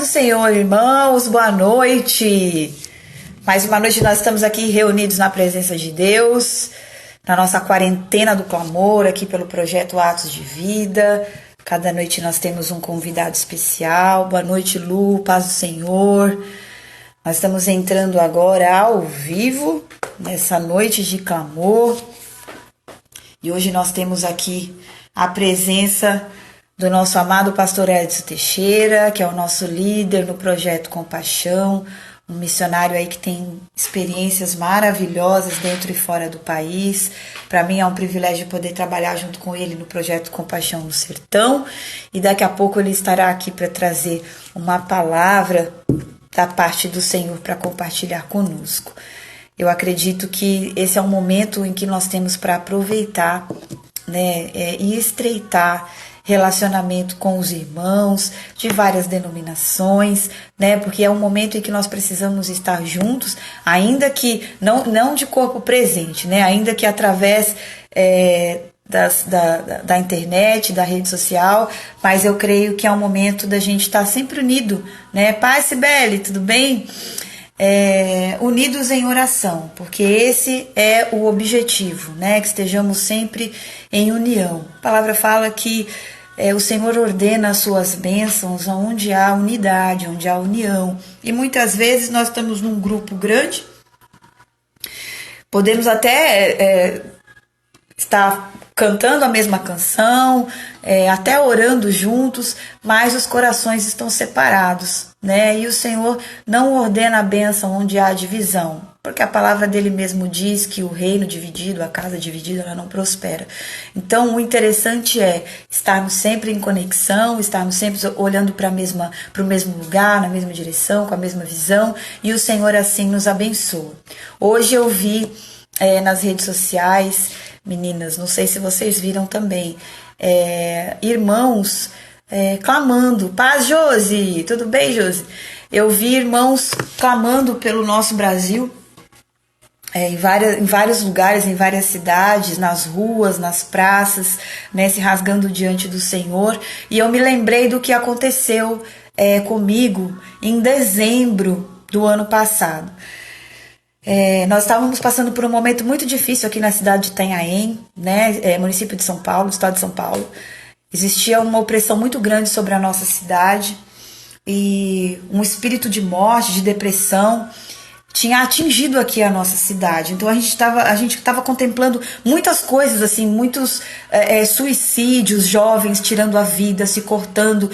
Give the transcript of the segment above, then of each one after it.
do Senhor, irmãos, boa noite. Mais uma noite nós estamos aqui reunidos na presença de Deus, na nossa quarentena do clamor, aqui pelo projeto Atos de Vida. Cada noite nós temos um convidado especial. Boa noite, Lu, paz do Senhor. Nós estamos entrando agora ao vivo, nessa noite de clamor. E hoje nós temos aqui a presença do nosso amado pastor Edson Teixeira, que é o nosso líder no projeto Compaixão, um missionário aí que tem experiências maravilhosas dentro e fora do país. Para mim é um privilégio poder trabalhar junto com ele no projeto Compaixão no Sertão, e daqui a pouco ele estará aqui para trazer uma palavra da parte do Senhor para compartilhar conosco. Eu acredito que esse é um momento em que nós temos para aproveitar, né, e estreitar relacionamento com os irmãos de várias denominações, né? Porque é um momento em que nós precisamos estar juntos, ainda que não de corpo presente, né? Ainda que através da internet, da rede social, mas eu creio que é um momento da gente estar sempre unido, né? Paz, Sibeli, tudo bem? Unidos em oração, porque esse é o objetivo, né? Que estejamos sempre em união. A palavra fala que o Senhor ordena as suas bênçãos onde há unidade, onde há união. E muitas vezes nós estamos num grupo grande, podemos até estar cantando a mesma canção, até orando juntos, mas os corações estão separados, né? E o Senhor não ordena a bênção onde há divisão, porque a palavra dele mesmo diz que o reino dividido, a casa dividida, ela não prospera. Então o interessante é estarmos sempre em conexão, estarmos sempre olhando para o mesmo lugar, na mesma direção, com a mesma visão, e o Senhor assim nos abençoa. Hoje eu vi nas redes sociais, meninas, não sei se vocês viram também, irmãos clamando. Paz, Josi, tudo bem, Josi? Eu vi irmãos clamando pelo nosso Brasil, em vários lugares, em várias cidades, nas ruas, nas praças, né, se rasgando diante do Senhor. E eu me lembrei do que aconteceu comigo em dezembro do ano passado. Nós estávamos passando por um momento muito difícil aqui na cidade de Itanhaém, né, município de São Paulo, estado de São Paulo. Existia uma opressão muito grande sobre a nossa cidade e um espírito de morte, de depressão, tinha atingido aqui a nossa cidade. Então a gente estava contemplando muitas coisas, assim, muitos suicídios, jovens tirando a vida, se cortando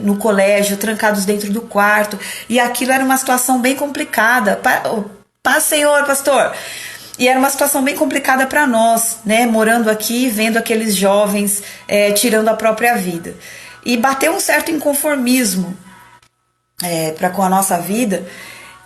no colégio, trancados dentro do quarto, e aquilo era uma situação bem complicada. Paz, Senhor, pastor! E era uma situação bem complicada para nós, né, morando aqui, vendo aqueles jovens tirando a própria vida. E bateu um certo inconformismo para com a nossa vida.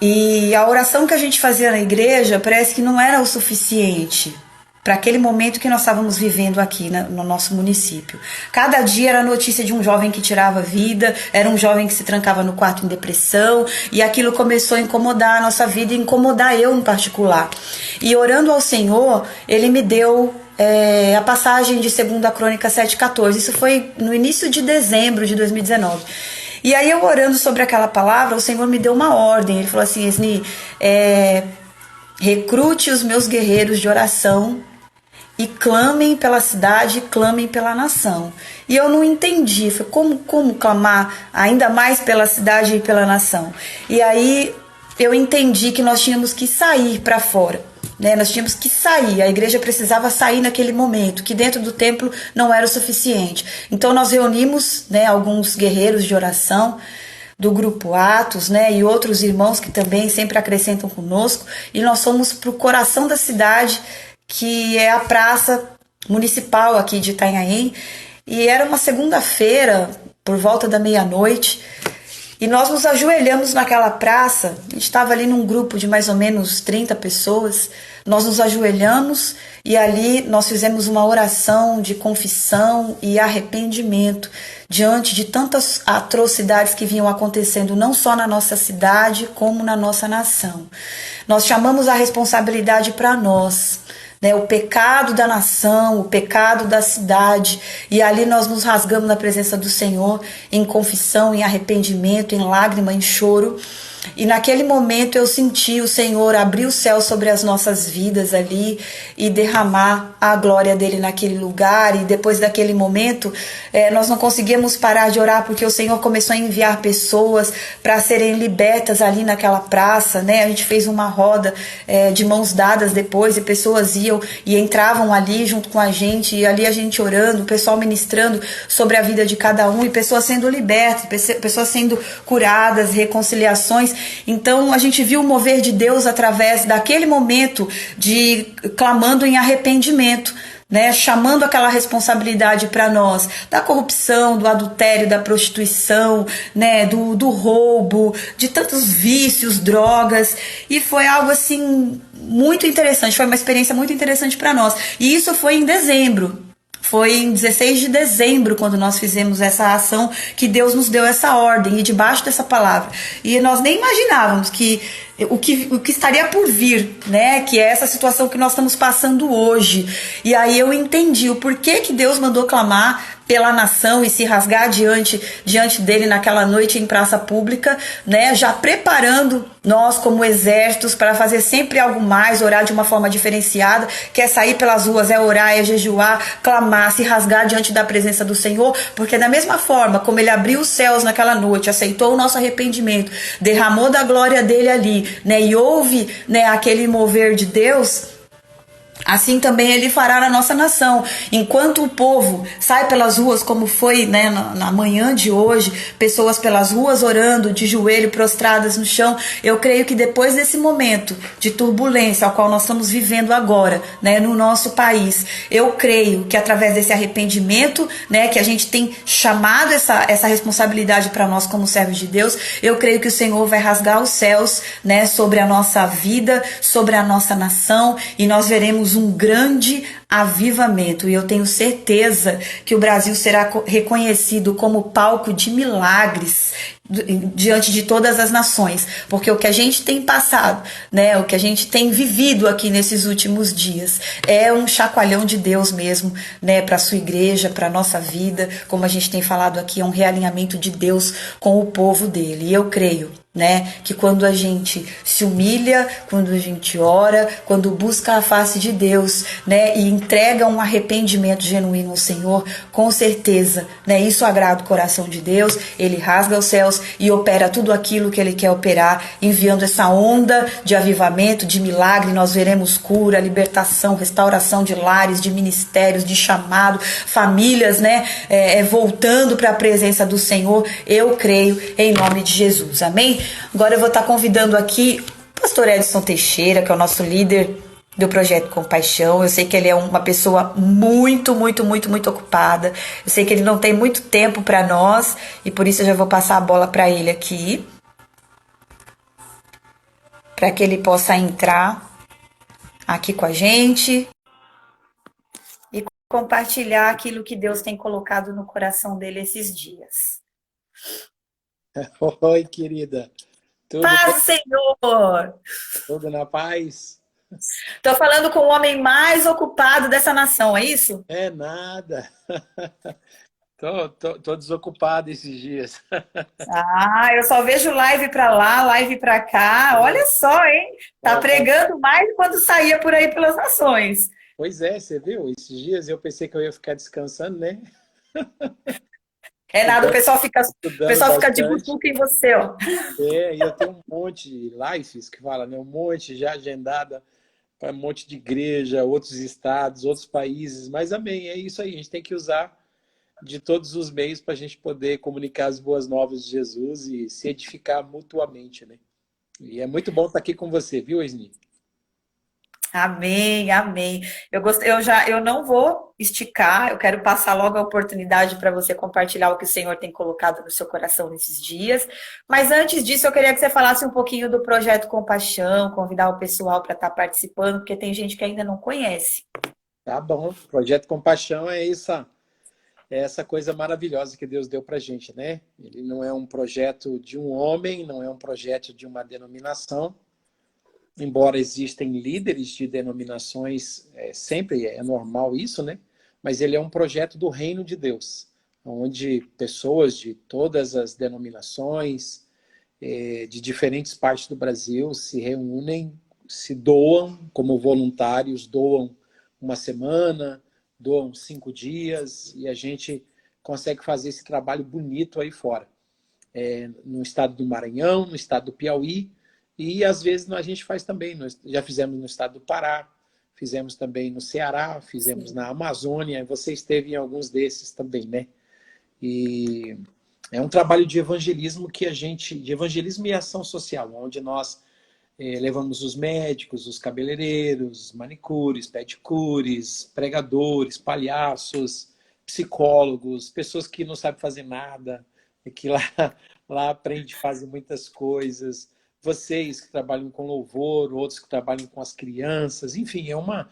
E a oração que a gente fazia na igreja parece que não era o suficiente para aquele momento que nós estávamos vivendo aqui no nosso município. Cada dia era notícia de um jovem que tirava a vida, era um jovem que se trancava no quarto em depressão, e aquilo começou a incomodar a nossa vida e incomodar eu em particular. E orando ao Senhor, Ele me deu a passagem de 2 Crônicas 7,14. Isso foi no início de dezembro de 2019. E aí eu orando sobre aquela palavra, o Senhor me deu uma ordem. Ele falou assim: Esni, recrute os meus guerreiros de oração e clamem pela cidade, clamem pela nação. E eu não entendi, foi como clamar ainda mais pela cidade e pela nação. E aí eu entendi que nós tínhamos que sair para fora, né? Nós tínhamos que sair, a igreja precisava sair naquele momento, que dentro do templo não era o suficiente. Então nós reunimos, né, alguns guerreiros de oração do grupo Atos, né, e outros irmãos que também sempre acrescentam conosco, e nós fomos para o coração da cidade, que é a praça municipal aqui de Itanhaém, e era uma segunda-feira, por volta da meia-noite, e nós nos ajoelhamos naquela praça. A gente estava ali num grupo de mais ou menos 30 pessoas, nós nos ajoelhamos e ali nós fizemos uma oração de confissão e arrependimento diante de tantas atrocidades que vinham acontecendo não só na nossa cidade como na nossa nação. Nós chamamos a responsabilidade para nós, né, o pecado da nação, o pecado da cidade, e ali nós nos rasgamos na presença do Senhor, em confissão, em arrependimento, em lágrima, em choro. E naquele momento eu senti o Senhor abrir o céu sobre as nossas vidas ali e derramar a glória dele naquele lugar. E depois daquele momento, nós não conseguíamos parar de orar porque o Senhor começou a enviar pessoas para serem libertas ali naquela praça, né? A gente fez uma roda de mãos dadas depois e pessoas iam e entravam ali junto com a gente e ali a gente orando, o pessoal ministrando sobre a vida de cada um e pessoas sendo libertas, pessoas sendo curadas, reconciliações. Então a gente viu o mover de Deus através daquele momento de clamando em arrependimento, né, chamando aquela responsabilidade para nós, da corrupção, do adultério, da prostituição, né, do roubo, de tantos vícios, drogas, e foi algo assim muito interessante, foi uma experiência muito interessante para nós. E isso foi em dezembro. Foi em 16 de dezembro, quando nós fizemos essa ação, que Deus nos deu essa ordem, e debaixo dessa palavra. E nós nem imaginávamos que o que estaria por vir, né? Que é essa situação que nós estamos passando hoje. E aí eu entendi o porquê que Deus mandou clamar pela nação e se rasgar diante dele naquela noite em praça pública, né? Já preparando nós como exércitos para fazer sempre algo mais, orar de uma forma diferenciada, que é sair pelas ruas, é orar, é jejuar, clamar, se rasgar diante da presença do Senhor, porque da mesma forma como ele abriu os céus naquela noite, aceitou o nosso arrependimento, derramou da glória dele ali, né? E houve, né, aquele mover de Deus, assim também ele fará na nossa nação. Enquanto o povo sai pelas ruas, como foi, né, na manhã de hoje, pessoas pelas ruas orando, de joelho, prostradas no chão, eu creio que depois desse momento de turbulência ao qual nós estamos vivendo agora, né, no nosso país, eu creio que através desse arrependimento, né, que a gente tem chamado essa responsabilidade para nós como servos de Deus, eu creio que o Senhor vai rasgar os céus, né, sobre a nossa vida, sobre a nossa nação, e nós veremos um grande avivamento. E eu tenho certeza que o Brasil será reconhecido como palco de milagres diante de todas as nações, porque o que a gente tem passado, né, o que a gente tem vivido aqui nesses últimos dias é um chacoalhão de Deus mesmo, né, para a sua igreja, para a nossa vida, como a gente tem falado aqui, é um realinhamento de Deus com o povo dele. E eu creio, né, que quando a gente se humilha, quando a gente ora, quando busca a face de Deus, né, e entrega um arrependimento genuíno ao Senhor, com certeza, né, isso agrada o coração de Deus, ele rasga os céus e opera tudo aquilo que ele quer operar, enviando essa onda de avivamento, de milagre. Nós veremos cura, libertação, restauração de lares, de ministérios, de chamado, famílias, né, voltando para a presença do Senhor. Eu creio em nome de Jesus, amém? Agora eu vou estar convidando aqui o pastor Edson Teixeira, que é o nosso líder do Projeto Compaixão. Eu sei que ele é uma pessoa muito, muito, muito, muito ocupada. Eu sei que ele não tem muito tempo para nós e por isso eu já vou passar a bola para ele aqui, para que ele possa entrar aqui com a gente e compartilhar aquilo que Deus tem colocado no coração dele esses dias. Oi, querida. Tudo Paz, bem? Senhor! Tudo na paz? Tô falando com o homem mais ocupado dessa nação, é isso? É nada. Tô desocupado esses dias. Ah, eu só vejo live pra lá, live pra cá. Olha só, hein? Tá É, pregando mais quando saía por aí pelas nações. pois é, você viu? Esses dias eu pensei que eu ia ficar descansando, né? É nada, o Estudando, pessoal fica, o estudando pessoal fica de bastante. butuca em você, ó. É, e eu tenho um monte de lives que fala, né? Um monte já agendada para um monte de igreja, outros estados, outros países. Mas amém, é isso aí. A gente tem que usar de todos os meios para a gente poder comunicar as boas novas de Jesus e se edificar mutuamente, né? E é muito bom estar aqui com você, viu, Esni? Amém, amém. Eu não vou esticar, eu quero passar logo a oportunidade para você compartilhar o que o Senhor tem colocado no seu coração nesses dias. Mas antes disso, eu queria que você falasse um pouquinho do projeto Compaixão, convidar o pessoal para estar participando, porque tem gente que ainda não conhece. Tá bom. Projeto Compaixão é essa coisa maravilhosa que Deus deu para gente, né? Ele não é um projeto de um homem, não é um projeto de uma denominação, embora existem líderes de denominações, sempre é normal isso, né? Mas ele é um projeto do reino de Deus, onde pessoas de todas as denominações, de diferentes partes do Brasil se reúnem, se doam como voluntários, doam uma semana, doam 5 dias, e a gente consegue fazer esse trabalho bonito aí fora. No estado do Maranhão, no estado do Piauí, e às vezes a gente faz também, nós já fizemos no estado do Pará, fizemos também no Ceará, fizemos Sim. na Amazônia, você esteve em alguns desses também, né? E é um trabalho de evangelismo de evangelismo e ação social, onde nós levamos os médicos, os cabeleireiros, manicures, pedicures, pregadores, palhaços, psicólogos, pessoas que não sabem fazer nada, e que lá, lá aprende a fazer muitas coisas. Vocês que trabalham com louvor, outros que trabalham com as crianças, enfim, é uma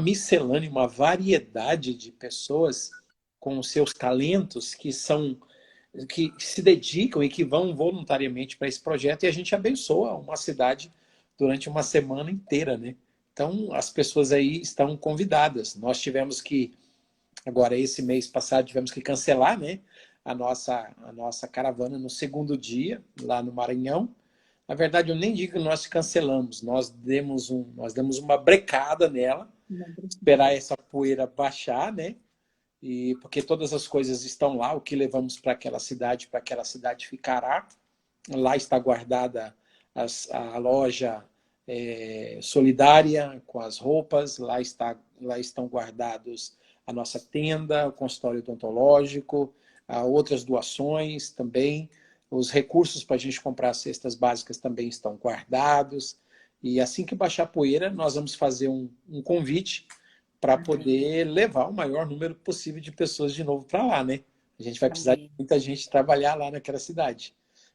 miscelânea, uma variedade de pessoas com os seus talentos que se dedicam e que vão voluntariamente para esse projeto, e a gente abençoa uma cidade durante uma semana inteira, né? Então, as pessoas aí estão convidadas. Nós tivemos que, agora esse mês passado, tivemos que cancelar, né, a nossa caravana no segundo dia, lá no Maranhão. Na verdade, eu nem digo que nós cancelamos, nós demos uma brecada nela, esperar essa poeira baixar, né? E porque todas as coisas estão lá, o que levamos para aquela cidade ficará. Lá está guardada a loja solidária com as roupas, lá estão guardados a nossa tenda, o consultório odontológico, outras doações também, os recursos para a gente comprar as cestas básicas também estão guardados. E assim que baixar a poeira, nós vamos fazer um convite para Amém. poder levar o maior número possível de pessoas de novo para lá, né? A gente vai precisar de Amém. muita gente trabalhar lá naquela cidade.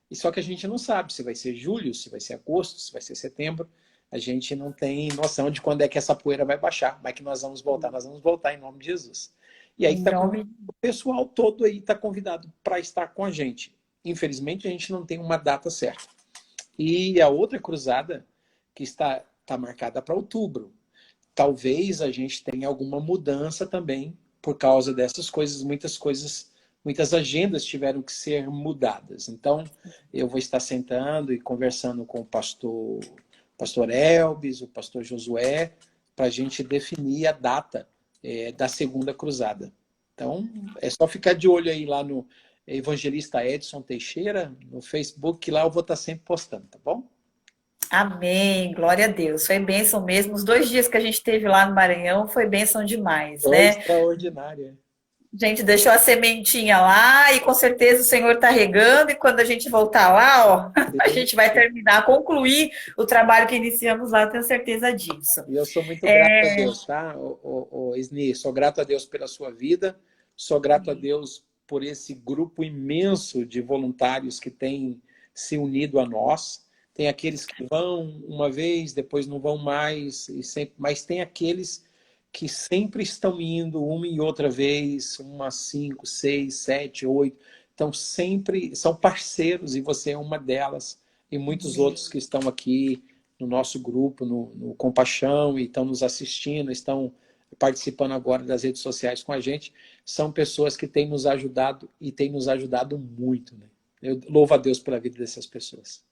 E só que a gente não sabe se vai ser julho, se vai ser agosto, se vai ser setembro. A gente não tem noção de quando é que essa poeira vai baixar, mas que nós vamos voltar. Nós vamos voltar em nome de Jesus. E aí Em tá, nome. o pessoal todo aí está convidado para estar com a gente. Infelizmente, a gente não tem uma data certa. E a outra cruzada que está marcada para outubro. Talvez a gente tenha alguma mudança também por causa dessas coisas, muitas agendas tiveram que ser mudadas. Então, eu vou estar sentando e conversando com o pastor Elbis, o pastor Josué, para a gente definir a data da segunda cruzada. Então, é só ficar de olho aí lá no Evangelista Edson Teixeira, no Facebook, que lá eu vou estar sempre postando, tá bom? Amém, glória a Deus. Foi bênção mesmo. Os 2 dias que a gente teve lá no Maranhão foi bênção demais, Foi né? extraordinário. A gente deixou a sementinha lá e com certeza o Senhor está regando. E quando a gente voltar lá, ó, a Sim. gente vai terminar, concluir o trabalho que iniciamos lá, eu tenho certeza disso. E eu sou muito grato a Deus, tá, Isni? Sou grato a Deus pela sua vida, sou grato a Deus por esse grupo imenso de voluntários que tem se unido a nós. Tem aqueles que vão uma vez, depois não vão mais, mas tem aqueles que sempre estão indo uma e outra vez, uma, 5, 6, 7, 8. Então, sempre são parceiros e você é uma delas. E muitos outros que estão aqui no nosso grupo, no Compaixão, e estão nos assistindo, estão participando agora das redes sociais com a gente, são pessoas que têm nos ajudado e têm nos ajudado muito. Né? Eu louvo a Deus pela vida dessas pessoas.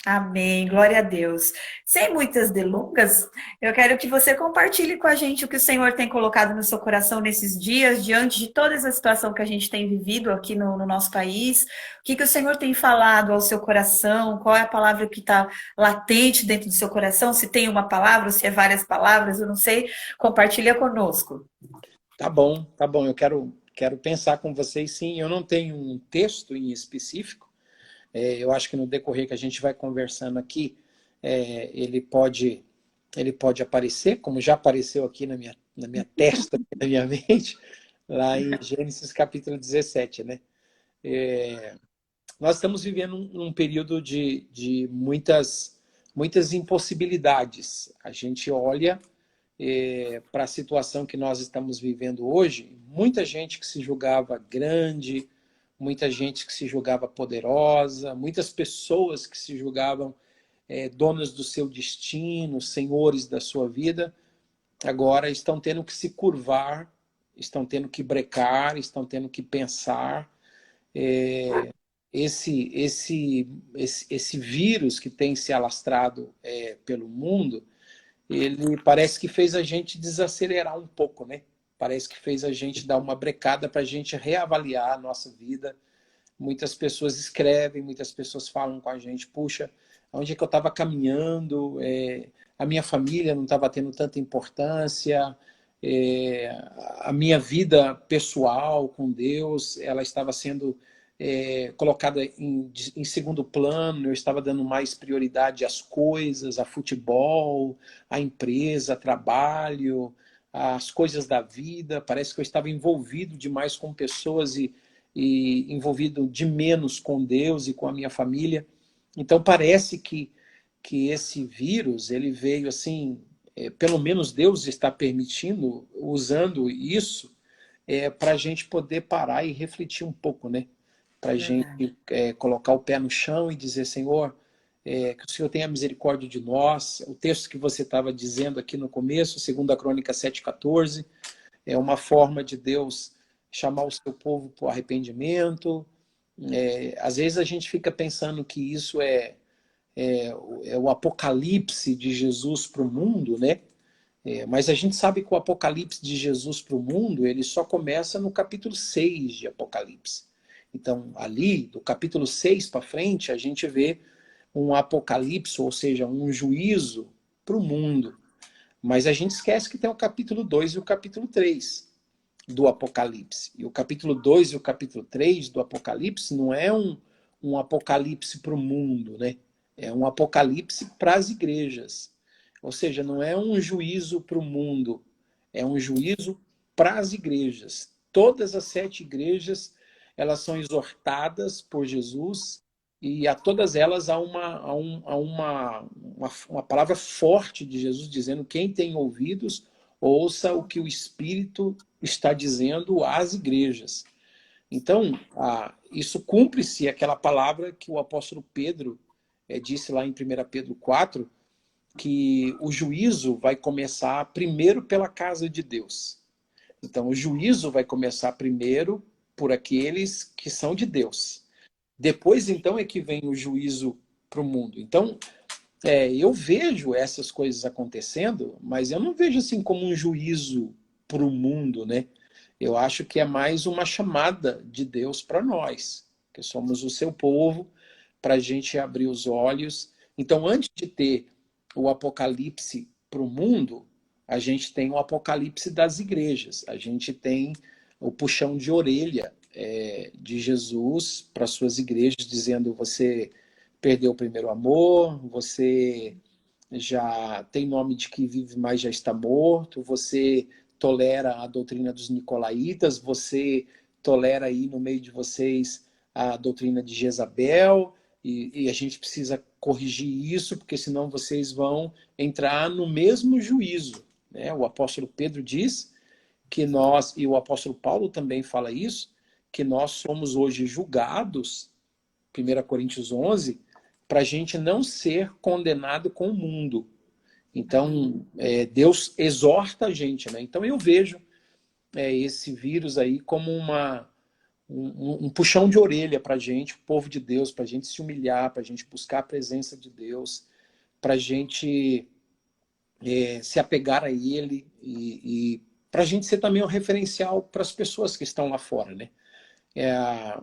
Amém, glória a Deus. Sem muitas delongas, eu quero que você compartilhe com a gente o que o Senhor tem colocado no seu coração nesses dias, diante de toda essa situação que a gente tem vivido aqui no nosso país. O que o Senhor tem falado ao seu coração? Qual é a palavra que está latente dentro do seu coração? Se tem uma palavra, ou se é várias palavras, eu não sei. Compartilha conosco. Tá bom, tá bom. Eu quero pensar com vocês, sim. Eu não tenho um texto em específico. Eu acho que no decorrer que a gente vai conversando aqui, ele pode aparecer, como já apareceu aqui na minha testa, na minha mente, lá em Gênesis capítulo 17, né? Nós estamos vivendo um período de muitas impossibilidades. A gente olha para a situação que nós estamos vivendo hoje, muita gente que se julgava grande, muita gente que se julgava poderosa, muitas pessoas que se julgavam donas do seu destino, senhores da sua vida, agora estão tendo que se curvar, estão tendo que brecar, estão tendo que pensar. Esse vírus que tem se alastrado pelo mundo, ele parece que fez a gente desacelerar um pouco, né? Parece que fez a gente dar uma brecada para a gente reavaliar a nossa vida. Muitas pessoas escrevem, muitas pessoas falam com a gente, puxa, onde é que eu estava caminhando? A minha família não estava tendo tanta importância, a minha vida pessoal com Deus, ela estava sendo colocada em segundo plano, eu estava dando mais prioridade às coisas, a futebol, à empresa, trabalho, às coisas da vida. Parece que eu estava envolvido demais com pessoas e envolvido de menos com Deus e com a minha família. Então parece que esse vírus, ele veio assim, pelo menos Deus está permitindo, usando isso, para a gente poder parar e refletir um pouco, né? Para a gente colocar o pé no chão e dizer, Senhor, que o Senhor tenha misericórdia de nós. O texto que você estava dizendo aqui no começo, 2 Crônica 7,14, é uma forma de Deus chamar o seu povo para o arrependimento. Às vezes a gente fica pensando que isso é o apocalipse de Jesus para o mundo, né? Mas a gente sabe que o apocalipse de Jesus para o mundo, ele só começa no capítulo 6 de Apocalipse. Então, ali, do capítulo 6 para frente, a gente vê um apocalipse, ou seja, um juízo para o mundo. Mas a gente esquece que tem o capítulo 2 e o capítulo 3 do Apocalipse. E o capítulo 2 e o capítulo 3 do Apocalipse não é um apocalipse para o mundo, né? É um apocalipse para as igrejas. Ou seja, não é um juízo para o mundo, é um juízo para as igrejas. Todas as 7 igrejas, elas são exortadas por Jesus e a todas elas há uma palavra forte de Jesus dizendo: quem tem ouvidos, ouça o que o Espírito está dizendo às igrejas. Então, isso cumpre-se aquela palavra que o apóstolo Pedro disse lá em 1 Pedro 4, que o juízo vai começar primeiro pela casa de Deus. Então, o juízo vai começar primeiro por aqueles que são de Deus. Depois, então, é que vem o juízo para o mundo. Então, eu vejo essas coisas acontecendo, mas eu não vejo assim como um juízo para o mundo, né? Eu acho que é mais uma chamada de Deus para nós, que somos o seu povo, para a gente abrir os olhos. Então, antes de ter o apocalipse para o mundo, a gente tem o apocalipse das igrejas. A gente tem o puxão de orelha de Jesus para suas igrejas, dizendo: você perdeu o primeiro amor, você já tem nome de que vive, mas já está morto, você tolera a doutrina dos nicolaítas, você tolera aí no meio de vocês a doutrina de Jezabel, e a gente precisa corrigir isso, porque senão vocês vão entrar no mesmo juízo, né? O apóstolo Pedro diz que nós, e o apóstolo Paulo também fala isso, que nós somos hoje julgados, 1 Coríntios 11, para a gente não ser condenado com o mundo. Então, Deus exorta a gente, né? Então eu vejo esse vírus aí como um puxão de orelha para a gente, o povo de Deus, para a gente se humilhar, para a gente buscar a presença de Deus, para a gente se apegar a Ele e para a gente ser também um referencial para as pessoas que estão lá fora, né?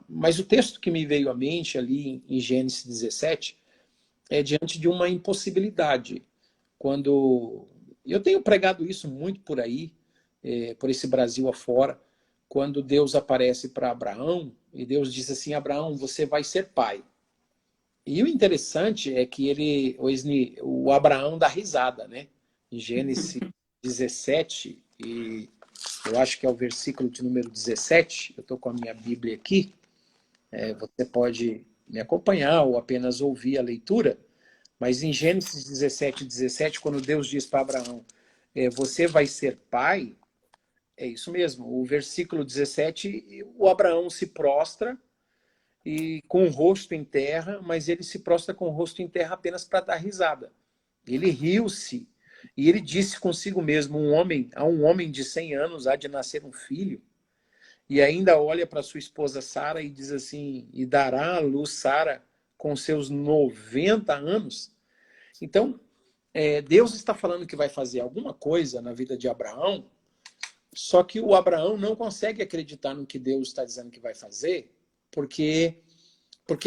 Mas o texto que me veio à mente ali em Gênesis 17 é diante de uma impossibilidade. Quando eu tenho pregado isso muito por aí, por esse Brasil afora, quando Deus aparece para Abraão e Deus diz assim: Abraão, você vai ser pai. E o interessante é que o Abraão dá risada, né? Em Gênesis 17, e eu acho que é o versículo de número 17, eu estou com a minha Bíblia aqui, você pode me acompanhar ou apenas ouvir a leitura, mas em Gênesis 17, quando Deus diz para Abraão, você vai ser pai, é isso mesmo, o versículo 17, o Abraão se prostra e com o rosto em terra, mas ele se prostra com o rosto em terra apenas para dar risada. Ele riu-se e ele disse consigo mesmo, a um homem de 100 anos há de nascer um filho, e ainda olha para sua esposa Sara e diz assim, e dará à luz Sara com seus 90 anos. Então, Deus está falando que vai fazer alguma coisa na vida de Abraão, só que o Abraão não consegue acreditar no que Deus está dizendo que vai fazer, porque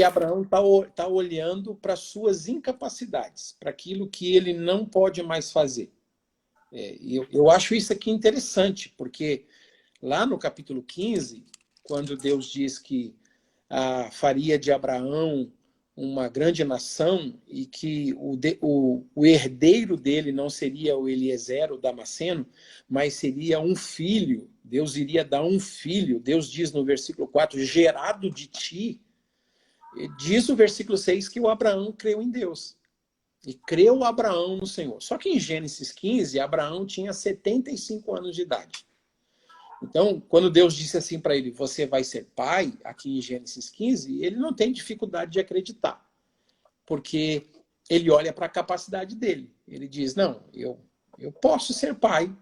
Abraão está olhando para suas incapacidades, para aquilo que ele não pode mais fazer. Eu acho isso aqui interessante, porque lá no capítulo 15, quando Deus diz que faria de Abraão uma grande nação e que o herdeiro dele não seria o Eliezer, o Damasceno, mas seria um filho. Deus iria dar um filho. Deus diz no versículo 4, gerado de ti. Diz o versículo 6 que o Abraão creu em Deus. E creu Abraão no Senhor. Só que em Gênesis 15, Abraão tinha 75 anos de idade. Então, quando Deus disse assim para ele, você vai ser pai, aqui em Gênesis 15, ele não tem dificuldade de acreditar. Porque ele olha para a capacidade dele. Ele diz, não, eu posso ser pai,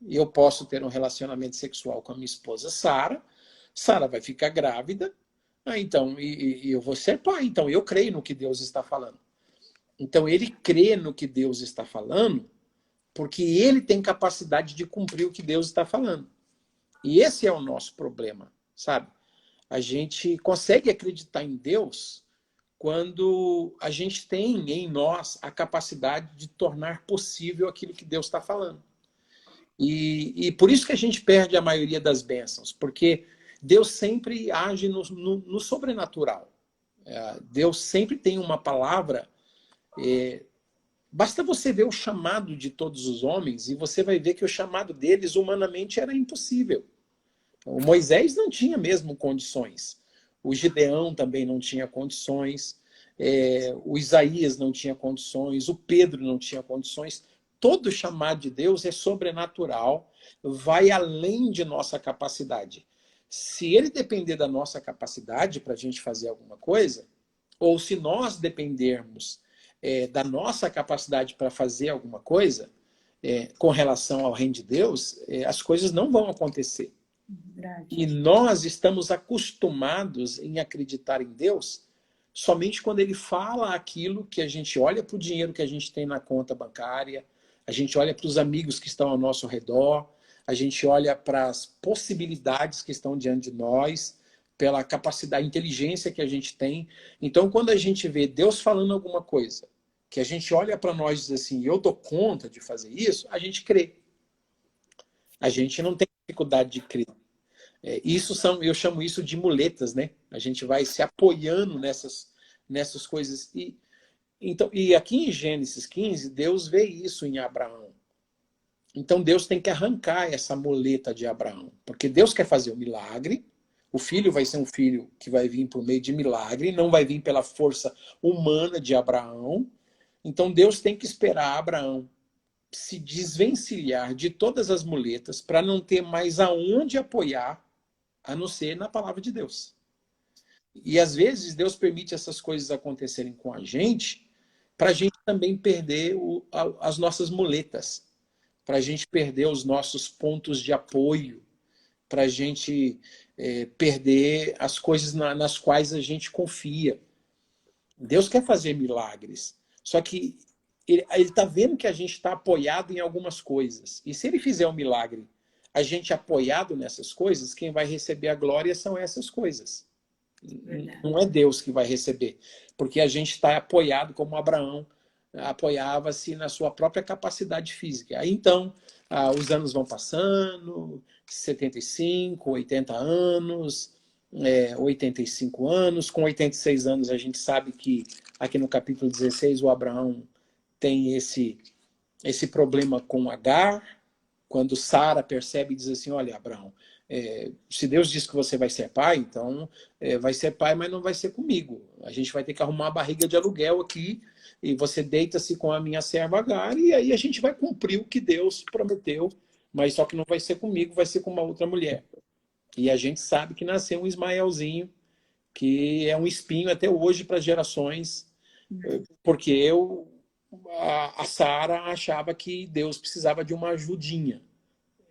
eu posso ter um relacionamento sexual com a minha esposa Sara, Sara vai ficar grávida, então eu vou ser pai, então eu creio no que Deus está falando. Então ele crê no que Deus está falando, porque ele tem capacidade de cumprir o que Deus está falando. E esse é o nosso problema, sabe? A gente consegue acreditar em Deus quando a gente tem em nós a capacidade de tornar possível aquilo que Deus está falando. E por isso que a gente perde a maioria das bênçãos, porque Deus sempre age no sobrenatural. Deus sempre tem uma palavra. Basta você ver o chamado de todos os homens e você vai ver que o chamado deles humanamente era impossível. O Moisés não tinha mesmo condições. O Gideão também não tinha condições. O Isaías não tinha condições. O Pedro não tinha condições. Todo chamado de Deus é sobrenatural, vai além de nossa capacidade. Se ele depender da nossa capacidade para a gente fazer alguma coisa, ou se nós dependermos da nossa capacidade para fazer alguma coisa, com relação ao reino de Deus, as coisas não vão acontecer. Verdade. E nós estamos acostumados em acreditar em Deus somente quando ele fala aquilo que a gente olha para o dinheiro que a gente tem na conta bancária, a gente olha para os amigos que estão ao nosso redor, a gente olha para as possibilidades que estão diante de nós, pela capacidade, inteligência que a gente tem. Então, quando a gente vê Deus falando alguma coisa, que a gente olha para nós e diz assim, eu dou conta de fazer isso, a gente crê. A gente não tem dificuldade de crer. Eu chamo isso de muletas, né? A gente vai se apoiando nessas coisas. E aqui em Gênesis 15, Deus vê isso em Abraão. Então Deus tem que arrancar essa muleta de Abraão. Porque Deus quer fazer um milagre. O filho vai ser um filho que vai vir por meio de milagre, não vai vir pela força humana de Abraão. Então Deus tem que esperar Abraão se desvencilhar de todas as muletas para não ter mais aonde apoiar, a não ser na palavra de Deus. E às vezes Deus permite essas coisas acontecerem com a gente para a gente também perder as nossas muletas, para a gente perder os nossos pontos de apoio, para a gente perder as coisas nas quais a gente confia. Deus quer fazer milagres, só que ele está vendo que a gente está apoiado em algumas coisas. E se ele fizer um milagre, a gente apoiado nessas coisas, quem vai receber a glória são essas coisas. Verdade. Não é Deus que vai receber. Porque a gente está apoiado como Abraão apoiava-se na sua própria capacidade física. Aí então, os anos vão passando, 75, 80 anos, 85 anos. Com 86 anos a gente sabe que aqui no capítulo 16 o Abraão tem esse problema com Agar, quando Sara percebe e diz assim, olha, Abraão, se Deus diz que você vai ser pai, então vai ser pai, mas não vai ser comigo. A gente vai ter que arrumar uma barriga de aluguel aqui, e você deita-se com a minha serva Agar, e aí a gente vai cumprir o que Deus prometeu, mas só que não vai ser comigo, vai ser com uma outra mulher. E a gente sabe que nasceu um Ismaelzinho, que é um espinho até hoje para as gerações, porque a Sara achava que Deus precisava de uma ajudinha,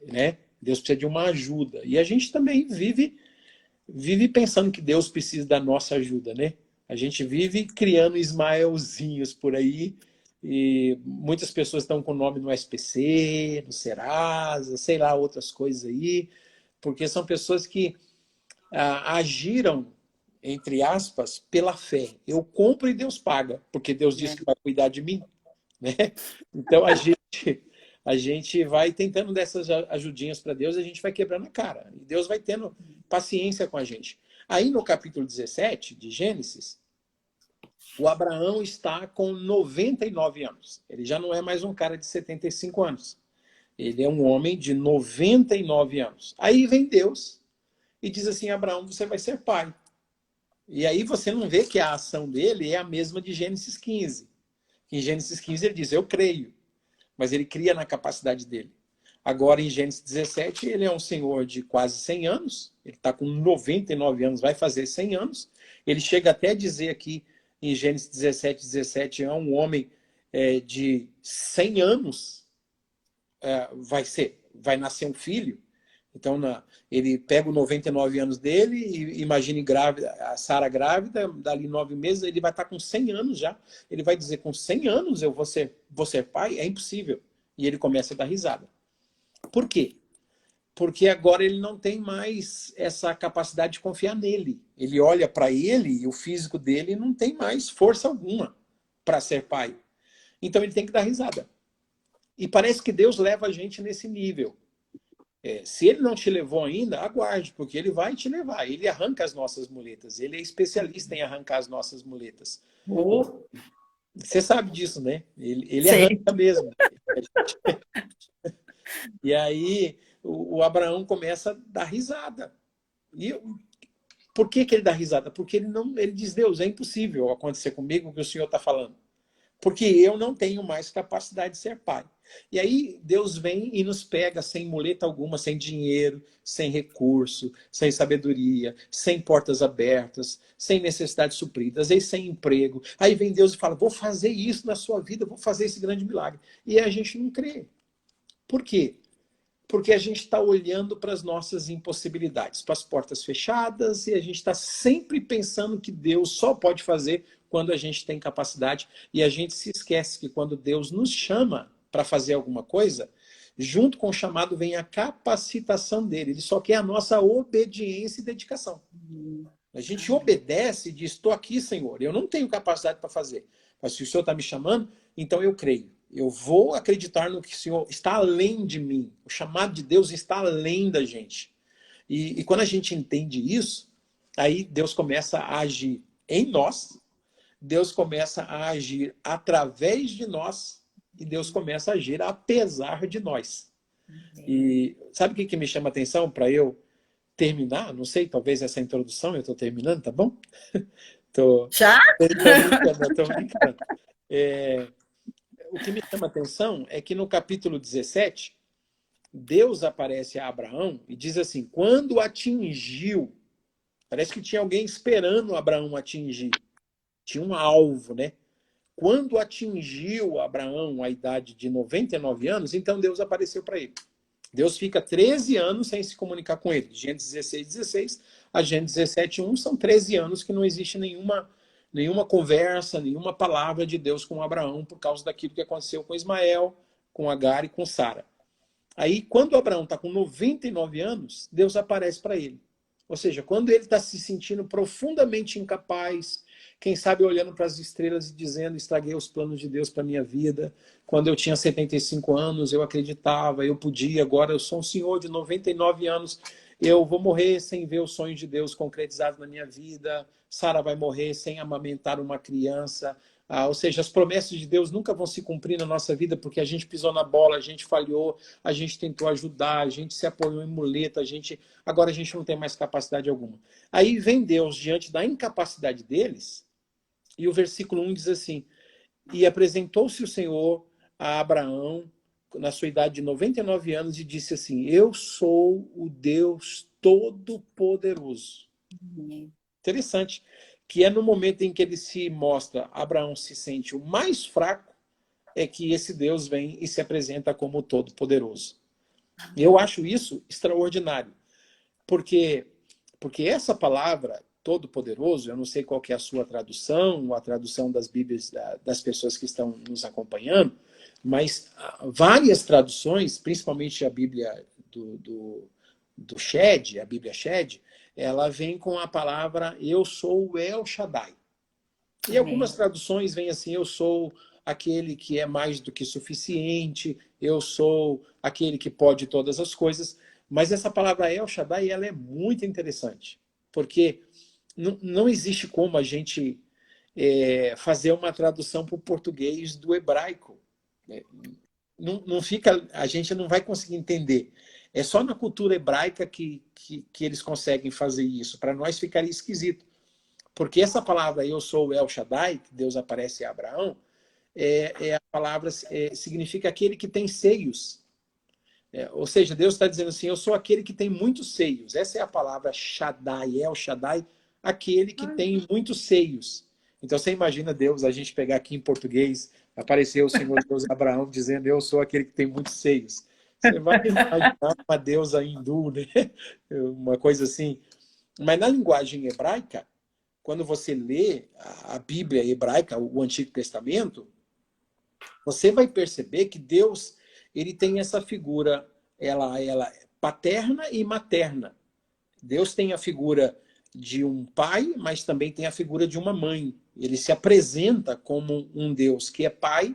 né? Deus precisa de uma ajuda. E a gente também vive pensando que Deus precisa da nossa ajuda, né? A gente vive criando Ismaelzinhos por aí, e muitas pessoas estão com o nome no SPC, no Serasa, sei lá, outras coisas aí, porque são pessoas que agiram, entre aspas, pela fé. Eu compro e Deus paga, porque Deus disse que vai cuidar de mim, né? Então a gente vai tentando dessas ajudinhas para Deus, a gente vai quebrando a cara. E Deus vai tendo paciência com a gente. Aí no capítulo 17 de Gênesis, o Abraão está com 99 anos. Ele já não é mais um cara de 75 anos. Ele é um homem de 99 anos. Aí vem Deus e diz assim: Abraão, você vai ser pai. E aí você não vê que a ação dele é a mesma de Gênesis 15. Em Gênesis 15 ele diz: eu creio. Mas ele cria na capacidade dele. Agora, em Gênesis 17, ele é um senhor de quase 100 anos, ele está com 99 anos, vai fazer 100 anos. Ele chega até a dizer aqui, em Gênesis 17, é um homem de 100 anos, vai nascer um filho. Então, ele pega os 99 anos dele e imagine grávida, a Sara grávida, dali 9 meses, ele vai estar com 100 anos já. Ele vai dizer: com 100 anos eu vou ser pai? É impossível. E ele começa a dar risada. Por quê? Porque agora ele não tem mais essa capacidade de confiar nele. Ele olha para ele e o físico dele não tem mais força alguma para ser pai. Então ele tem que dar risada. E parece que Deus leva a gente nesse nível. Se ele não te levou ainda, aguarde, porque ele vai te levar. Ele arranca as nossas muletas. Ele é especialista em arrancar as nossas muletas. Você sabe disso, né? Ele arranca mesmo. E aí o Abraão começa a dar risada. E por que ele dá risada? Porque ele diz: Deus, é impossível acontecer comigo o que o Senhor está falando. Porque eu não tenho mais capacidade de ser pai. E aí Deus vem e nos pega sem muleta alguma, sem dinheiro, sem recurso, sem sabedoria, sem portas abertas, sem necessidades supridas, e sem emprego. Aí vem Deus e fala: vou fazer isso na sua vida, vou fazer esse grande milagre. E a gente não crê. Por quê? Porque a gente está olhando para as nossas impossibilidades, para as portas fechadas, e a gente está sempre pensando que Deus só pode fazer quando a gente tem capacidade, e a gente se esquece que quando Deus nos chama para fazer alguma coisa, junto com o chamado vem a capacitação dele. Ele só quer a nossa obediência e dedicação. A gente obedece e diz: estou aqui, Senhor, eu não tenho capacidade para fazer, mas se o Senhor está me chamando, então eu creio. Eu vou acreditar no que o Senhor está além de mim. O chamado de Deus está além da gente. E quando a gente entende isso, aí Deus começa a agir em nós, Deus começa a agir através de nós, e Deus começa a agir apesar de nós. E sabe o que me chama a atenção para eu terminar? Não sei, talvez essa introdução eu estou terminando, tá bom? Já? Tô brincando. O que me chama a atenção é que no capítulo 17, Deus aparece a Abraão e diz assim: quando atingiu, parece que tinha alguém esperando Abraão atingir. Tinha um alvo, né? Quando atingiu Abraão a idade de 99 anos, então Deus apareceu para ele. Deus fica 13 anos sem se comunicar com ele. Gênesis 16 a Gênesis 17:1 são 13 anos que não existe nenhuma conversa, nenhuma palavra de Deus com Abraão por causa daquilo que aconteceu com Ismael, com Agar e com Sara. Aí, quando Abraão está com 99 anos, Deus aparece para ele. Ou seja, quando ele está se sentindo profundamente incapaz, quem sabe olhando para as estrelas e dizendo: estraguei os planos de Deus para a minha vida. Quando eu tinha 75 anos, eu acreditava, eu podia, agora eu sou um senhor de 99 anos, eu vou morrer sem ver os sonhos de Deus concretizados na minha vida. Sara vai morrer sem amamentar uma criança. Ou seja, as promessas de Deus nunca vão se cumprir na nossa vida porque a gente pisou na bola, a gente falhou, a gente tentou ajudar, a gente se apoiou em muleta, agora a gente não tem mais capacidade alguma. Aí vem Deus diante da incapacidade deles, e o versículo 1 diz assim: e apresentou-se o Senhor a Abraão na sua idade de 99 anos e disse assim: eu sou o Deus Todo-Poderoso. Interessante. Que é no momento em que ele se mostra, Abraão se sente o mais fraco, é que esse Deus vem e se apresenta como o Todo-Poderoso. Eu acho isso extraordinário. Porque, porque essa palavra, Todo-Poderoso, eu não sei qual que é a sua tradução, ou a tradução das Bíblias das pessoas que estão nos acompanhando, mas várias traduções, principalmente a Bíblia do Shed, a Bíblia Shed, ela vem com a palavra eu sou o El Shaddai. E algumas Amém. traduções vêm assim, eu sou aquele que é mais do que suficiente, eu sou aquele que pode todas as coisas. Mas essa palavra El Shaddai, ela é muito interessante, porque não existe como a gente fazer uma tradução para o português do hebraico. Não fica, a gente não vai conseguir entender. É só na cultura hebraica que eles conseguem fazer isso. Para nós ficaria esquisito. Porque essa palavra, eu sou o El Shaddai, que Deus aparece a Abraão, a palavra significa aquele que tem seios. Ou seja, Deus está dizendo assim, eu sou aquele que tem muitos seios. Essa é a palavra Shaddai, El Shaddai, aquele que tem muitos seios. Então você imagina Deus, a gente pegar aqui em português, aparecer o Senhor Deus Abraão dizendo, eu sou aquele que tem muitos seios. Você vai imaginar uma deusa hindu, né? Uma coisa assim. Mas na linguagem hebraica, quando você lê a Bíblia hebraica, o Antigo Testamento, você vai perceber que Deus ele tem essa figura, ela é paterna e materna. Deus tem a figura de um pai, mas também tem a figura de uma mãe. Ele se apresenta como um Deus que é pai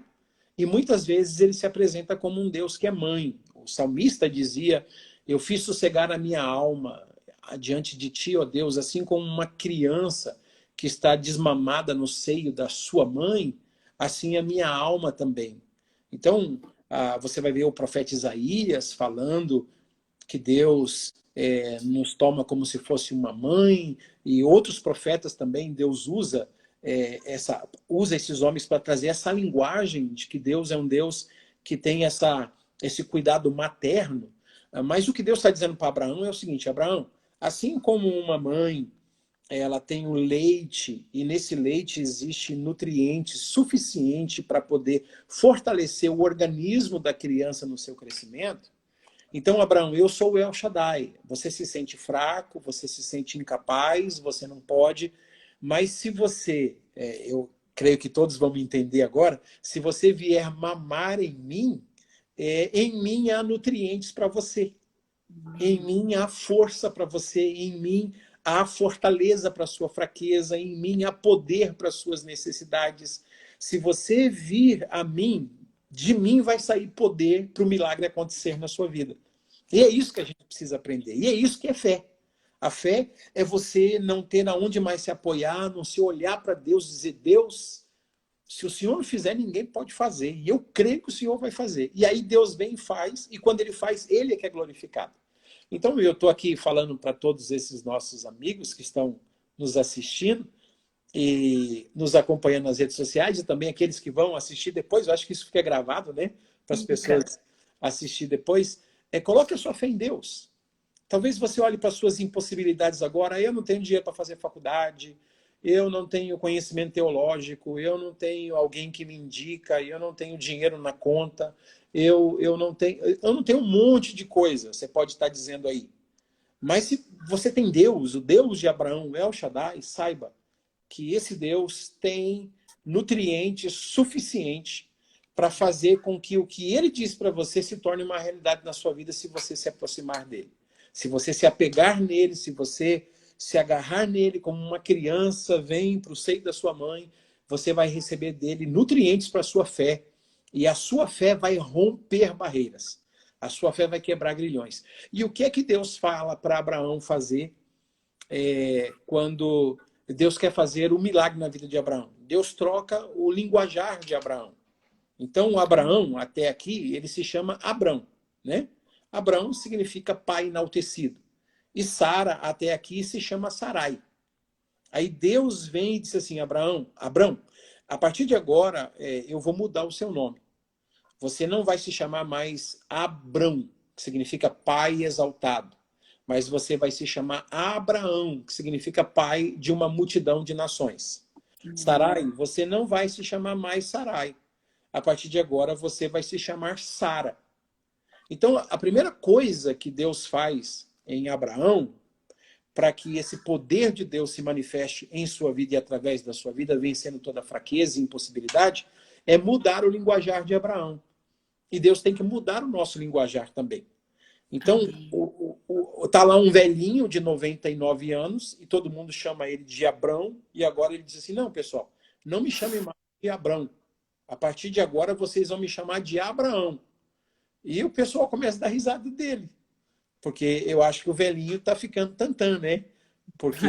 e muitas vezes ele se apresenta como um Deus que é mãe. O salmista dizia, eu fiz sossegar a minha alma diante de ti, ó Deus, assim como uma criança que está desmamada no seio da sua mãe, assim a minha alma também. Então, você vai ver o profeta Isaías falando que Deus nos toma como se fosse uma mãe, e outros profetas também, Deus usa esses homens para trazer essa linguagem de que Deus é um Deus que tem esse cuidado materno. Mas o que Deus está dizendo para Abraão é o seguinte, Abraão, assim como uma mãe ela tem o leite, e nesse leite existe nutrientes suficiente para poder fortalecer o organismo da criança no seu crescimento. Então, Abraão, eu sou o El Shaddai. Você se sente fraco, você se sente incapaz, você não pode, mas se você, eu creio que todos vão me entender agora, se você vier mamar em mim há nutrientes para você. Em mim há força para você, em mim há fortaleza para a sua fraqueza, em mim há poder para as suas necessidades. Se você vir a mim, de mim vai sair poder para o milagre acontecer na sua vida. E é isso que a gente precisa aprender. E é isso que é fé. A fé é você não ter aonde mais se apoiar, não se olhar para Deus e dizer, Deus, se o Senhor não fizer, ninguém pode fazer. E eu creio que o Senhor vai fazer. E aí Deus vem e faz, e quando Ele faz, Ele é que é glorificado. Então, eu estou aqui falando para todos esses nossos amigos que estão nos assistindo e nos acompanhando nas redes sociais e também aqueles que vão assistir depois. Eu acho que isso fica gravado, né? Para as pessoas assistir depois. Coloque a sua fé em Deus. Talvez você olhe para as suas impossibilidades agora. Eu não tenho dinheiro para fazer faculdade, eu não tenho conhecimento teológico, eu não tenho alguém que me indica, eu não tenho dinheiro na conta, eu não tenho um monte de coisa, você pode estar dizendo aí. Mas se você tem Deus, o Deus de Abraão, El Shaddai, saiba que esse Deus tem nutrientes suficientes para fazer com que o que ele diz para você se torne uma realidade na sua vida se você se aproximar dele. Se você se apegar nele, se você se agarrar nele como uma criança, vem para o seio da sua mãe, você vai receber dele nutrientes para a sua fé. E a sua fé vai romper barreiras. A sua fé vai quebrar grilhões. E o que é que Deus fala para Abraão fazer quando Deus quer fazer o milagre na vida de Abraão? Deus troca o linguajar de Abraão. Então, o Abraão, até aqui, ele se chama Abrão, né? Abrão significa pai enaltecido. E Sara, até aqui, se chama Sarai. Aí Deus vem e diz assim, Abrão, a partir de agora, eu vou mudar o seu nome. Você não vai se chamar mais Abrão, que significa pai exaltado. mas você vai se chamar Abraão, que significa pai de uma multidão de nações. Sarai, você não vai se chamar mais Sarai. A partir de agora, você vai se chamar Sara. Então, a primeira coisa que Deus faz em Abraão, para que esse poder de Deus se manifeste em sua vida e através da sua vida, vencendo toda fraqueza e impossibilidade, é mudar o linguajar de Abraão. E Deus tem que mudar o nosso linguajar também. Então, tá lá um velhinho de 99 anos e todo mundo chama ele de Abrão, e agora ele diz assim, não, pessoal, não me chame mais de Abrão. A partir de agora, vocês vão me chamar de Abraão. E o pessoal começa a dar risada dele. Porque eu acho que o velhinho tá ficando tantã, né? Porque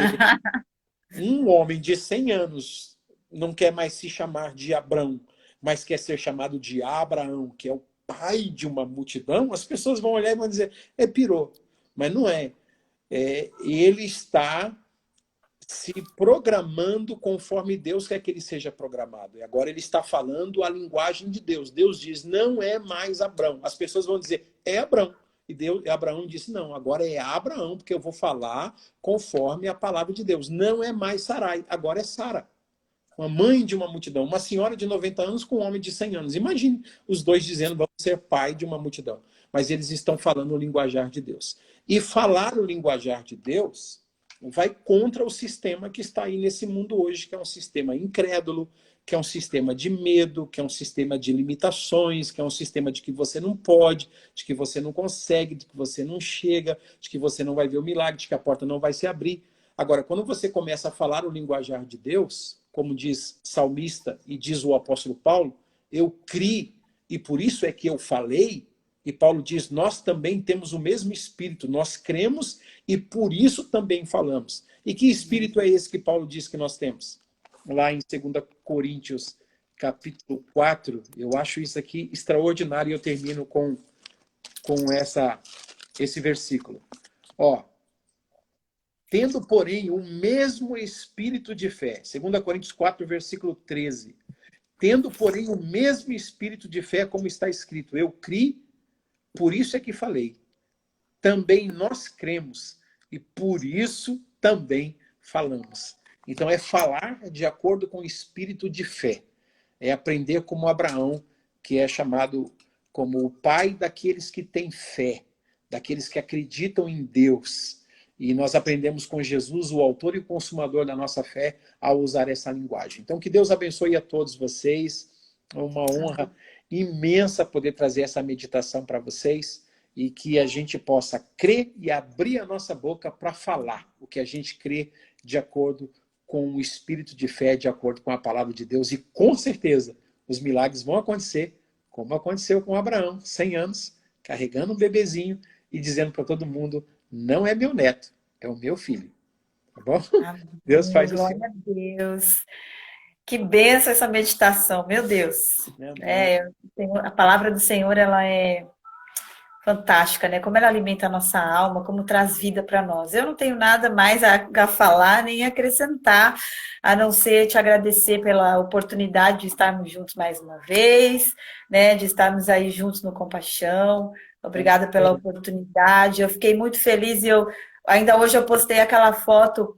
um homem de 100 anos não quer mais se chamar de Abrão, mas quer ser chamado de Abraão, que é o pai de uma multidão, as pessoas vão olhar e vão dizer, é pirou. Mas não é. Ele está se programando conforme Deus quer que ele seja programado. E agora ele está falando a linguagem de Deus. Deus diz, não é mais Abrão. As pessoas vão dizer, é Abrão. E Abraão disse, não, agora é Abraão, porque eu vou falar conforme a palavra de Deus. Não é mais Sarai, agora é Sara. Uma mãe de uma multidão, uma senhora de 90 anos com um homem de 100 anos. Imagine os dois dizendo, vamos ser pai de uma multidão. Mas eles estão falando o linguajar de Deus. E falar o linguajar de Deus vai contra o sistema que está aí nesse mundo hoje, que é um sistema incrédulo, que é um sistema de medo, que é um sistema de limitações, que é um sistema de que você não pode, de que você não consegue, de que você não chega, de que você não vai ver o milagre, de que a porta não vai se abrir. Agora, quando você começa a falar o linguajar de Deus, como diz salmista e diz o apóstolo Paulo, eu criei e por isso é que eu falei, e Paulo diz, nós também temos o mesmo espírito, nós cremos e por isso também falamos. E que espírito é esse que Paulo diz que nós temos? Lá em 2 Coríntios, capítulo 4, eu acho isso aqui extraordinário e eu termino com esse versículo. Ó, tendo, porém, o mesmo espírito de fé, 2 Coríntios 4, versículo 13, tendo, porém, o mesmo espírito de fé, como está escrito, eu criei, por isso é que falei. Também nós cremos e por isso também falamos. Então é falar de acordo com o espírito de fé. É aprender como Abraão, que é chamado como o pai daqueles que têm fé, daqueles que acreditam em Deus. E nós aprendemos com Jesus, o autor e o consumador da nossa fé, ao usar essa linguagem. Então que Deus abençoe a todos vocês. É uma honra imensa poder trazer essa meditação para vocês e que a gente possa crer e abrir a nossa boca para falar o que a gente crê de acordo com o espírito de fé, de acordo com a palavra de Deus. E com certeza os milagres vão acontecer, como aconteceu com Abraão, 100 anos, carregando um bebezinho e dizendo para todo mundo, não é meu neto, é o meu filho. Tá bom? Amém. Deus faz assim. Glória a Deus. Que benção essa meditação, meu Deus. A palavra do Senhor, ela é fantástica, né? Como ela alimenta a nossa alma, como traz vida para nós. Eu não tenho nada mais a falar nem a acrescentar, a não ser te agradecer pela oportunidade de estarmos juntos mais uma vez, né? De estarmos aí juntos no Compaixão. Obrigada pela oportunidade. Eu fiquei muito feliz e ainda hoje eu postei aquela foto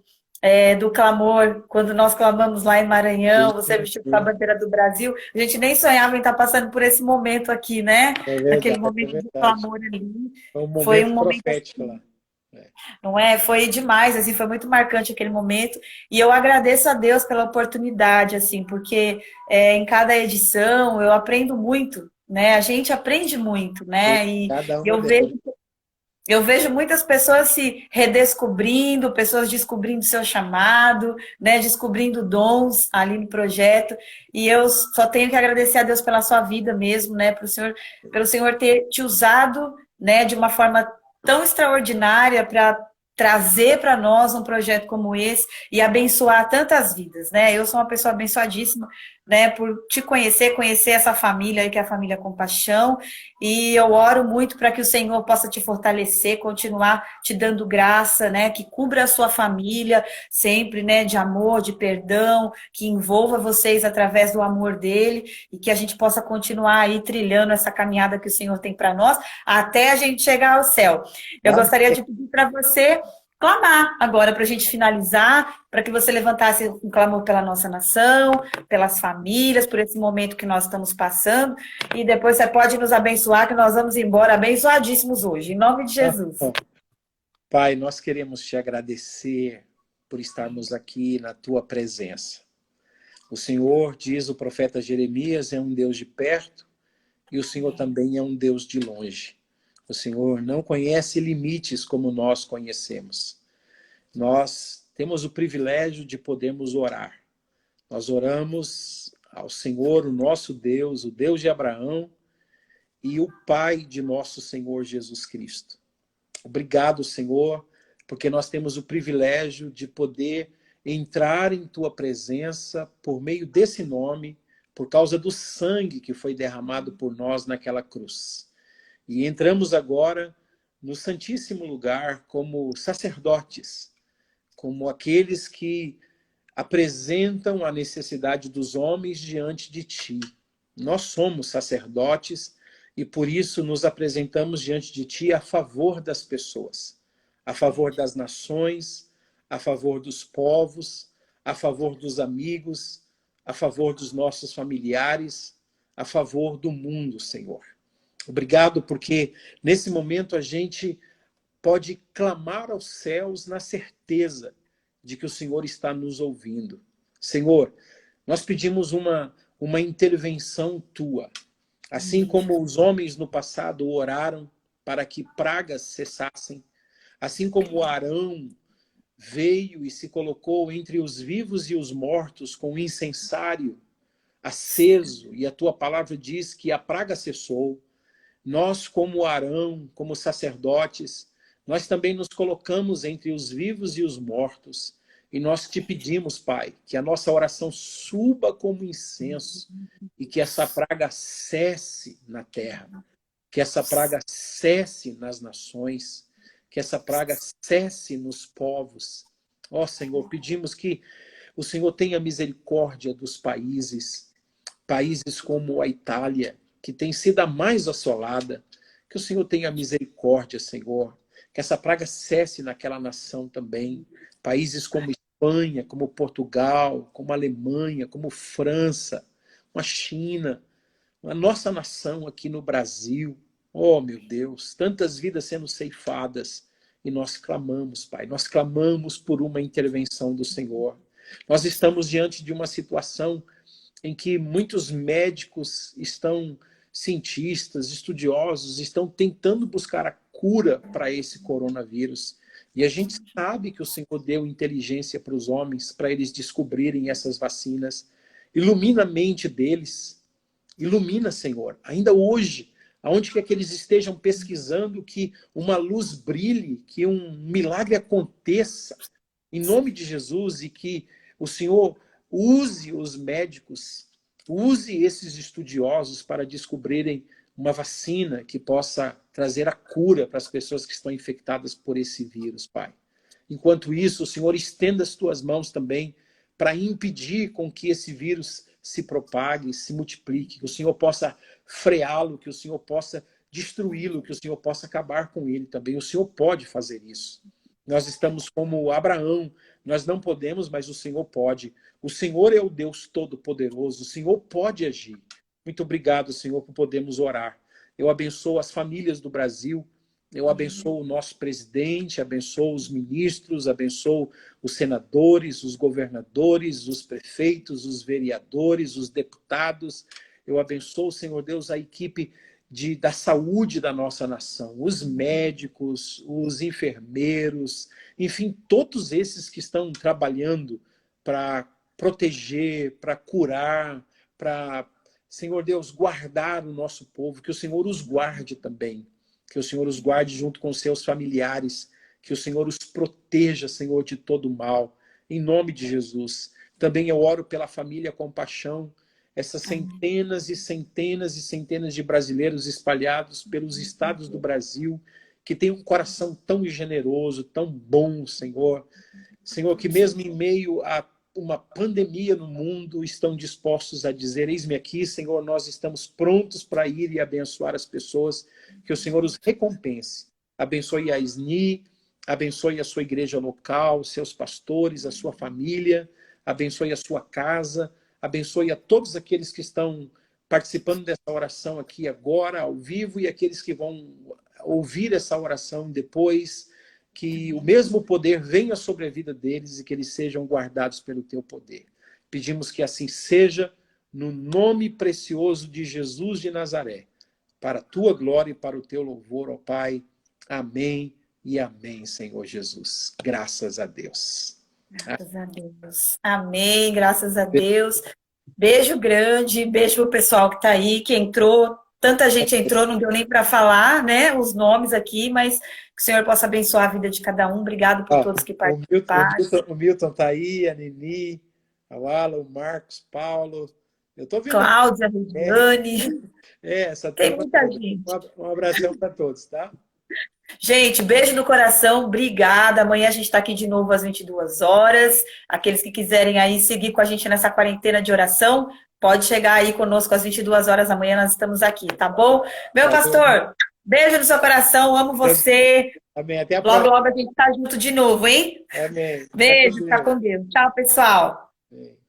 do clamor, quando nós clamamos lá em Maranhão, você vestiu com a bandeira do Brasil, a gente nem sonhava em estar passando por esse momento aqui, né? Aquele momento de clamor ali. Foi um momento profético assim, lá. Não é? Foi demais, assim, foi muito marcante aquele momento. E eu agradeço a Deus pela oportunidade, assim, porque em cada edição eu aprendo muito, né? A gente aprende muito, né? E eu vejo muitas pessoas se redescobrindo, pessoas descobrindo seu chamado, né, descobrindo dons ali no projeto. E eu só tenho que agradecer a Deus pela sua vida mesmo, né, pelo Senhor ter te usado, né, de uma forma tão extraordinária para trazer para nós um projeto como esse e abençoar tantas vidas, né? Eu sou uma pessoa abençoadíssima, né, por te conhecer, conhecer essa família aí, que é a família Compaixão, e eu oro muito para que o Senhor possa te fortalecer, continuar te dando graça, né, que cubra a sua família sempre, né, de amor, de perdão, que envolva vocês através do amor dele, e que a gente possa continuar aí trilhando essa caminhada que o Senhor tem para nós, até a gente chegar ao céu. Eu gostaria de pedir para você clamar agora para a gente finalizar, para que você levantasse um clamor pela nossa nação, pelas famílias, por esse momento que nós estamos passando, e depois você pode nos abençoar, que nós vamos embora abençoadíssimos hoje, em nome de Jesus. Pai, nós queremos te agradecer por estarmos aqui na tua presença. O Senhor, diz o profeta Jeremias, é um Deus de perto e o Senhor também é um Deus de longe. O Senhor não conhece limites como nós conhecemos. Nós temos o privilégio de podermos orar. Nós oramos ao Senhor, o nosso Deus, o Deus de Abraão e o Pai de nosso Senhor Jesus Cristo. Obrigado, Senhor, porque nós temos o privilégio de poder entrar em tua presença por meio desse nome, por causa do sangue que foi derramado por nós naquela cruz. E entramos agora no Santíssimo Lugar como sacerdotes, como aqueles que apresentam a necessidade dos homens diante de ti. Nós somos sacerdotes e por isso nos apresentamos diante de ti a favor das pessoas, a favor das nações, a favor dos povos, a favor dos amigos, a favor dos nossos familiares, a favor do mundo, Senhor. Obrigado porque nesse momento a gente pode clamar aos céus na certeza de que o Senhor está nos ouvindo. Senhor, nós pedimos uma intervenção tua. Assim como os homens no passado oraram para que pragas cessassem, assim como Arão veio e se colocou entre os vivos e os mortos com o incensário aceso, e a tua palavra diz que a praga cessou, nós, como Arão, como sacerdotes, nós também nos colocamos entre os vivos e os mortos. E nós te pedimos, Pai, que a nossa oração suba como incenso e que essa praga cesse na terra, que essa praga cesse nas nações, que essa praga cesse nos povos. Ó Senhor, pedimos que o Senhor tenha misericórdia dos países, países como a Itália, que tem sido a mais assolada, que o Senhor tenha misericórdia, Senhor, que essa praga cesse naquela nação também. Países como Espanha, como Portugal, como Alemanha, como França, como a China, a nossa nação aqui no Brasil. Oh, meu Deus, tantas vidas sendo ceifadas. E nós clamamos, Pai, nós clamamos por uma intervenção do Senhor. Nós estamos diante de uma situação em que muitos médicos estão, cientistas, estudiosos, estão tentando buscar a cura para esse coronavírus. E a gente sabe que o Senhor deu inteligência para os homens, para eles descobrirem essas vacinas. Ilumina a mente deles. Ilumina, Senhor. Ainda hoje, aonde quer que eles estejam pesquisando, que uma luz brilhe, que um milagre aconteça, em nome de Jesus, e que o Senhor use os médicos, use esses estudiosos para descobrirem uma vacina que possa trazer a cura para as pessoas que estão infectadas por esse vírus, Pai. Enquanto isso, o Senhor estenda as tuas mãos também para impedir com que esse vírus se propague, se multiplique, que o Senhor possa freá-lo, que o Senhor possa destruí-lo, que o Senhor possa acabar com ele também. O Senhor pode fazer isso. Nós estamos como Abraão, nós não podemos, mas o Senhor pode. O Senhor é o Deus Todo-Poderoso, o Senhor pode agir. Muito obrigado, Senhor, por podermos orar. Eu abençoo as famílias do Brasil, eu abençoo o nosso presidente, abençoo os ministros, abençoo os senadores, os governadores, os prefeitos, os vereadores, os deputados. Eu abençoo, Senhor Deus, a equipe da saúde da nossa nação, os médicos, os enfermeiros, enfim, todos esses que estão trabalhando para proteger, para curar, para, Senhor Deus, guardar o nosso povo, que o Senhor os guarde também, que o Senhor os guarde junto com seus familiares, que o Senhor os proteja, Senhor, de todo mal, em nome de Jesus. Também eu oro pela família Compaixão, essas centenas e centenas e centenas de brasileiros espalhados pelos estados do Brasil, que têm um coração tão generoso, tão bom, Senhor. Senhor, que mesmo em meio a uma pandemia no mundo, estão dispostos a dizer: eis-me aqui, Senhor, nós estamos prontos para ir e abençoar as pessoas, que o Senhor os recompense. Abençoe a SNI, abençoe a sua igreja local, seus pastores, a sua família, abençoe a sua casa, abençoe a todos aqueles que estão participando dessa oração aqui agora, ao vivo, e aqueles que vão ouvir essa oração depois. Que o mesmo poder venha sobre a vida deles e que eles sejam guardados pelo teu poder. Pedimos que assim seja, no nome precioso de Jesus de Nazaré, para a tua glória e para o teu louvor, ó Pai. Amém e amém, Senhor Jesus. Graças a Deus. Graças a Deus. Amém, graças a Deus. Beijo grande, beijo pro pessoal que tá aí, que entrou. Tanta gente entrou, não deu nem para falar, né, os nomes aqui, mas que o Senhor possa abençoar a vida de cada um. Obrigado por todos que participaram. O Milton está aí, a Nini, a Wala, o Marcos, Paulo. Eu estou vendo. Cláudia, Regiane. Essa tem turma muita toda. gente. Um abração para todos, tá? Gente, beijo no coração, obrigada. Amanhã a gente está aqui de novo às 22 horas. Aqueles que quiserem aí seguir com a gente nessa quarentena de oração, pode chegar aí conosco às 22 horas amanhã, nós estamos aqui, tá bom? Meu pastor, beijo no seu coração, amo você. Amém. Até a logo, próxima. logo a gente tá junto de novo, hein? Amém. Beijo, fica com Deus. Tchau, pessoal. Amém.